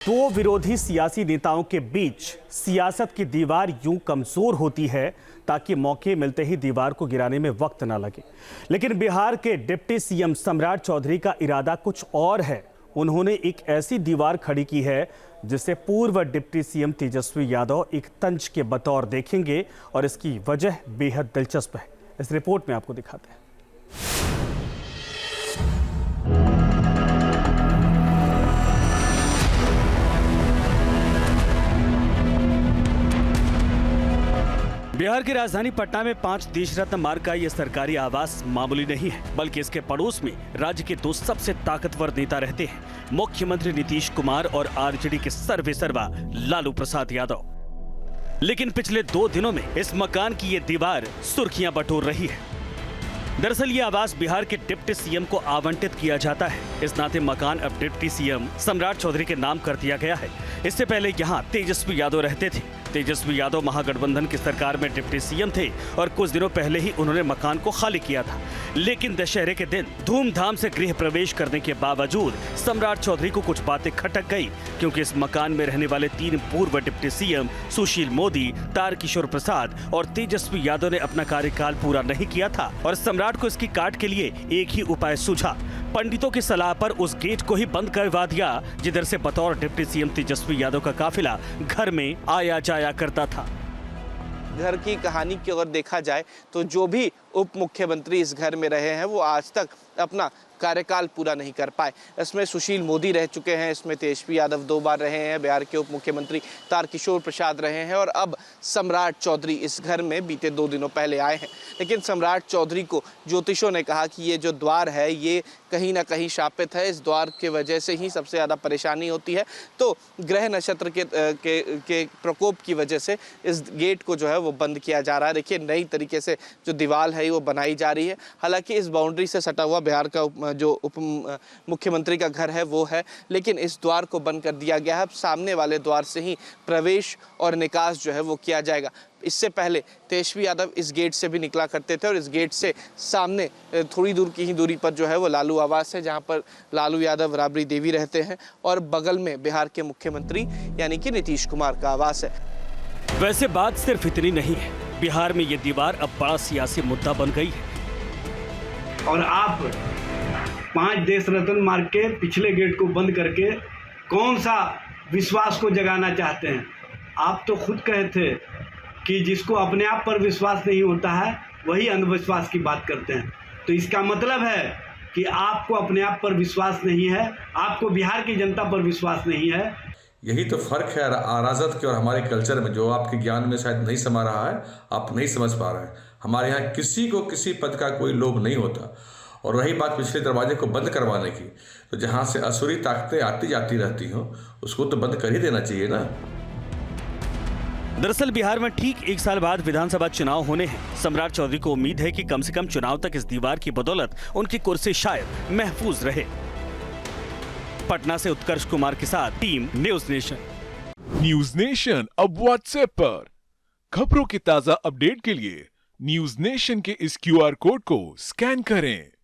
दो विरोधी सियासी नेताओं के बीच सियासत की दीवार यूं कमजोर होती है ताकि मौके मिलते ही दीवार को गिराने में वक्त ना लगे। लेकिन बिहार के डिप्टी सीएम सम्राट चौधरी का इरादा कुछ और है। उन्होंने एक ऐसी दीवार खड़ी की है जिसे पूर्व डिप्टी सीएम तेजस्वी यादव एक तंज के बतौर देखेंगे और इसकी वजह बेहद दिलचस्प है। इस रिपोर्ट में आपको दिखाते हैं। बिहार की राजधानी पटना में 5 देश रत्न मार्ग का यह सरकारी आवास मामूली नहीं है, बल्कि इसके पड़ोस में राज्य के दो सबसे ताकतवर नेता रहते हैं, मुख्यमंत्री नीतीश कुमार और आरजेडी के सर्वेसर्वा लालू प्रसाद यादव। लेकिन पिछले 2 दिनों में इस मकान की ये दीवार सुर्खियां बटोर रही है। दरअसल ये आवास बिहार के डिप्टी सीएम को आवंटित किया जाता है। इस नाते मकान अब डिप्टी सीएम सम्राट चौधरी के नाम कर दिया गया है। इससे पहले यहाँ तेजस्वी यादव रहते थे। तेजस्वी यादव महागठबंधन की सरकार में डिप्टी सीएम थे और कुछ दिनों पहले ही उन्होंने मकान को खाली किया था। लेकिन दशहरे के दिन धूमधाम से गृह प्रवेश करने के बावजूद सम्राट चौधरी को कुछ बातें खटक गई, क्योंकि इस मकान में रहने वाले 3 पूर्व डिप्टी सीएम सुशील मोदी, तारकिशोर प्रसाद और तेजस्वी यादव ने अपना कार्यकाल पूरा नहीं किया था और सम्राट को इसकी काट के लिए एक ही उपाय सूझा। पंडितों की सलाह पर उस गेट को ही बंद करवा दिया जिधर से बतौर डिप्टी सीएम तेजस्वी यादव का काफिला घर में आया जाया करता था। घर की कहानी की अगर देखा जाए तो जो भी उप मुख्यमंत्री इस घर में रहे हैं वो आज तक अपना कार्यकाल पूरा नहीं कर पाए। इसमें सुशील मोदी रह चुके हैं, इसमें तेजस्वी यादव 2 बार रहे हैं, बिहार के उप मुख्यमंत्री तारकिशोर प्रसाद रहे हैं और अब सम्राट चौधरी इस घर में बीते 2 दिनों पहले आए हैं। लेकिन सम्राट चौधरी को ज्योतिषों ने कहा कि ये जो द्वार है ये कहीं ना कहीं शापित है, इस द्वार के वजह से ही सबसे ज़्यादा परेशानी होती है। तो ग्रह नक्षत्र के प्रकोप की वजह से इस गेट को जो है वो बंद किया जा रहा है। देखिए नई तरीके से जो दीवार है वो बनाई जा रही है। हालांकि इस बाउंड्री से सटा हुआ बिहार का जो उप मुख्यमंत्री का घर है वो है, लेकिन इस द्वार को बंद कर दिया गया है। सामने वाले द्वार से ही प्रवेश और निकास जो है वो किया जाएगा। इससे पहले तेजस्वी यादव इस गेट से भी निकला करते थे और इस गेट से सामने थोड़ी दूर की ही दूरी पर जो है वो लालू आवास है, जहां पर लालू यादव, राबड़ी देवी रहते हैं और बगल में बिहार के मुख्यमंत्री यानी कि नीतीश कुमार का आवास है। वैसे बात सिर्फ इतनी नहीं है, बिहार में ये दीवार अब बड़ा सियासी मुद्दा बन गई है। और आप 5 देश रत्न मार्ग के पिछले गेट को बंद करके कौन सा विश्वास को जगाना चाहते हैं? आप तो खुद कहे थे कि जिसको अपने आप पर विश्वास नहीं होता है वही अंधविश्वास की बात करते हैं। तो इसका मतलब है कि आपको अपने आप पर विश्वास नहीं है, आपको बिहार की जनता पर विश्वास नहीं है। यही तो फर्क है राजद के और हमारे कल्चर में, जो आपके ज्ञान में शायद नहीं समा रहा है, आप नहीं समझ पा रहे हैं। हमारे यहाँ किसी को किसी पद का कोई लोभ नहीं होता। और रही बात पिछले दरवाजे को बंद करवाने की, तो जहाँ से असुरी ताकतें आती जाती रहती हों उसको तो बंद कर ही देना चाहिए ना। दरअसल बिहार में ठीक 1 साल बाद विधानसभा चुनाव होने हैं। सम्राट चौधरी को उम्मीद है कि कम से कम चुनाव तक इस दीवार की बदौलत उनकी कुर्सी शायद महफूज रहे। पटना से उत्कर्ष कुमार के साथ team news nation. News nation अब व्हाट्सएप पर खबरों के ताजा अपडेट के लिए न्यूज नेशन के इस QR कोड को स्कैन करें।